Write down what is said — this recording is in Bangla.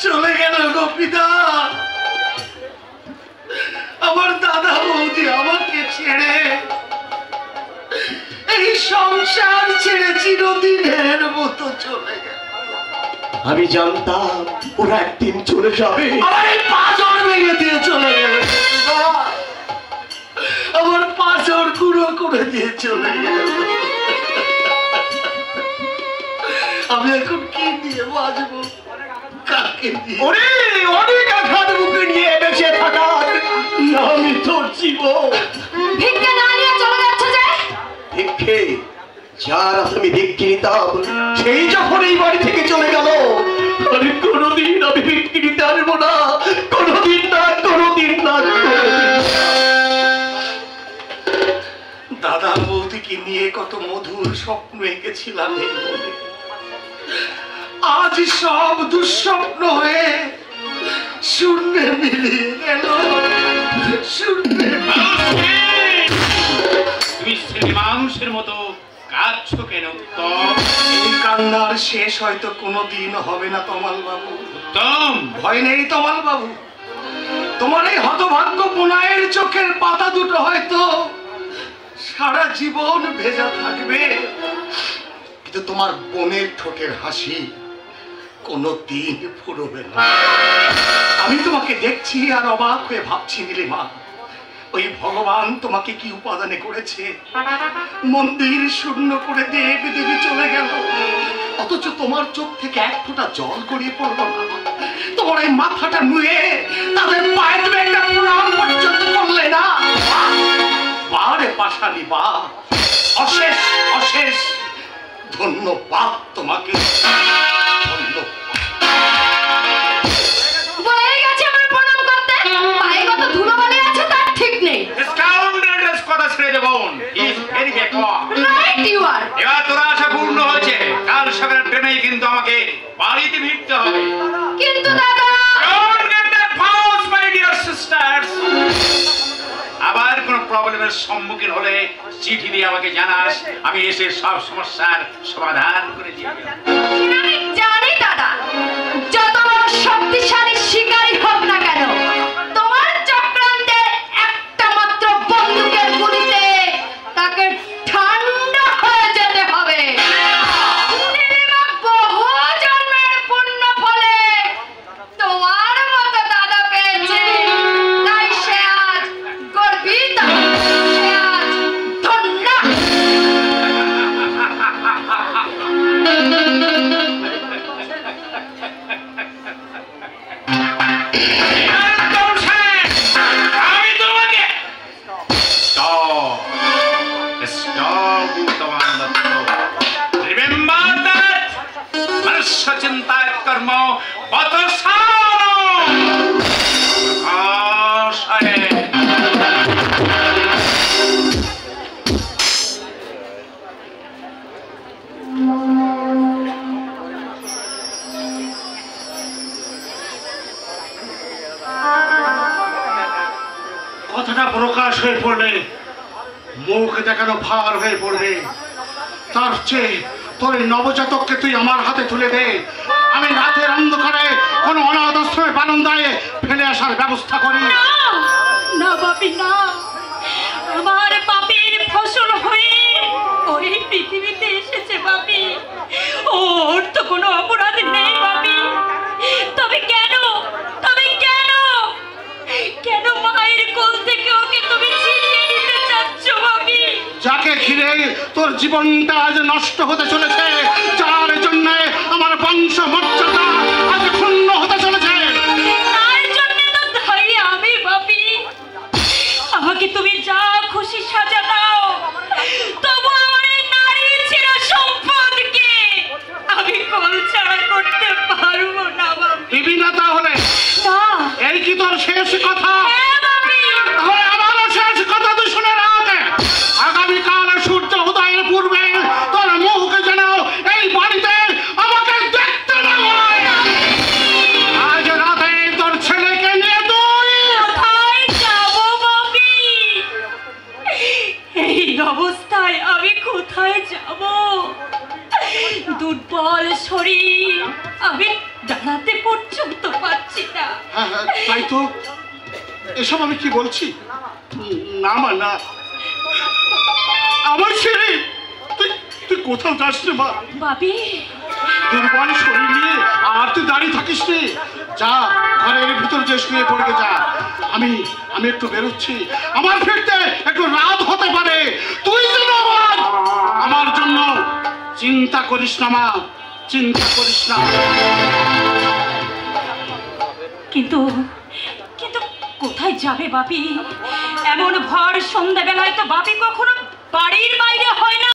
চলে গেল গোপিতা। আমার দাদা বৌদি আমাকে ছেড়ে এই সংসার ছেড়ে চিরদিনের মতো চলে গেল। আমি জানতাম ওরা একদিন চলে যাবে। আমার এই পাঁচর ভেঙে দিয়ে চলে গেল, আমার পাঁচর গুঁড়ো করে দিয়ে চলে গেল। আমি এখন কি দিয়ে বাঁচবো, কাকে দিয়ে? ওরে অনেক আঘাত মুখে নিয়ে বেঁচে থাকার আমি তোর জীবন। ভিক্ষে না নিয়ে চলে যাচ্ছে যে? ভিক্ষে যার আমি ভিক্ষে নিতাম সেই যখন এই বাড়ি থেকে চলে গেল, আমি কোনোদিন আমি ভিক্ষে নিতে পারবো না, কোনোদিন না, কোনোদিন না। দাদা বৌদিকে নিয়ে কত মধুর স্বপ্ন এঁকেছিলাম এই মনে, আজ সব দুঃস্বপ্ন হয়ে শূন্যে মিলিয়ে গেল। শূন্যে তুমি মানুষের মতো কাঁদছো কেন? এই কান্নার শেষ হয়তো কোনোদিন হবে না তমাল বাবু। উত্তম, ভয় নেই তমাল বাবু, তোমার এই হতভাগ্য পুনায়ের চোখের পাতা দুটো হয়তো সারা জীবন ভেজা থাকবে, কিন্তু তোমার বোনের ঠোঁটের হাসি কোনোদিন ফুরবে না। আমি তোমাকে দেখছি আর অবাক হয়ে ভাবছি নীলিমা, ওই ভগবান তোমাকে কি উপাদানে করেছে। মন্দির শূন্য করে দেবী দেবী চলে গেল, অথচ তোমার চোখ থেকে এক ফোঁটা জল গড়িয়ে পড়লো না। তোমার এই মাথাটা নুয়ে তাদের পায়ে তুমি একটা প্রণাম পর্যন্ত করলে না। বারে পাশালি বা, অশেষ অশেষ ধন্যবাদ তোমাকে, ধন্যবাদ। বয়ে গেছে আমার প্রণাম করতে, পায়ে কত ধুলোবালি আছে তার ঠিক নেই। স্কাউন্ডারস কথা ছেড়ে দে বোন, is very backward. Right you are. এবার তোর আশা পূর্ণ হয়েছে, কাল সকালের ট্রেনেই কিন্তু আমাকে বাড়িতে ফিরতে হবে। কিন্তু দাদা, Don't get that false, my dear sisters. আবার কোন প্রবলেমের সম্মুখীন হলে চিঠি দিয়ে আমাকে জানাস, আমি এসে সব সমস্যার সমাধান করে দিয়ে দেব। আমি জানি দাদা, যত বড় শক্তিশালী শিকারী হোক না কেন, তোমার চক্রান্তের একটা মাত্র বন্দুকের গুলিতে তাকে ঠান্ডা হয়ে যেতে হবে। বহু জন্মের পুণ্য ফলে তোমার মতো দাদা পেয়েছে, তাই সে আজ গর্বিত, সে আজ ধন্য। একদম শেষ। আমি তোমাকে Stop, Uttawan Datta. Remember that Manusya Chinta Karma Patasano. কথাটা প্রকাশ হয়ে পড়লে মুখ দেখানো ভার হয়ে পড়বে, তার চেয়ে তোর এই নবজাতককে তুই আমার হাতে তুলে দে, আমি রাতের অন্ধকারে কোনো অনাথ আশ্রমে বারান্দায় ফেলে আসার ব্যবস্থা করি। না বাপি না, আমার পাপের ফসল হয়ে ওই পৃথিবীতে এসেছে বাপি, ওর তো কোনো অপরাধ নেই বাপি। তবে কেন, তবে কেন, কেন মায়ের কোল থেকে ওকে তুমি ছিনিয়ে নিতে চাচ্ছ বাপি? যাকে ঘিরে তোর জীবনটা আজ নষ্ট হতে চলেছে, যার জন্য আমার বংশ মর্যাদা আজ ক্ষুণ্ণ হতে চলেছে, তার জন্য তো দায়ী আমি বাপি। আমাকে তুমি যা খুশি সাজা দাও, তবু আমার এই নারী চির সম্পদকে আমি কোলছাড়া করতে পারবো না বাপি। দিবি না তাহলে? না। এই কি তোর শেষ কথা? হ্যাঁ বাপি। তাহলে আমারও শেষ কথা তুই শুনে রাখ। আগামীকাল সূর্য উদয়ের পূর্বে তোর মুখ যেন এই বাড়িতে আমাকে দেখতে না হয়। হ্যাঁ হ্যাঁ, তাই তো। এসব আমি কি বলছি? না মা না, আমার ছেলে, তুই তুই কোথাও যাস না মা। বাপি, দুর্বল শরীর নিয়ে আর তুই দাঁড়িয়ে থাকিস নি। যা ঘরের ভিতর যে শুয়ে পড়ে যা। আমি আমি একটু বেরোচ্ছি, আমার ফিরতে একটু রাত হতে পারে। তুই যেন আমার জন্য চিন্তা করিস না মা, চিন্তা করিস না। কিন্তু কিন্তু কোথায় যাবে বাপি? এমন ভর সন্ধ্যাবেলায় তো বাপি কখনো বাড়ির বাইরে হয় না।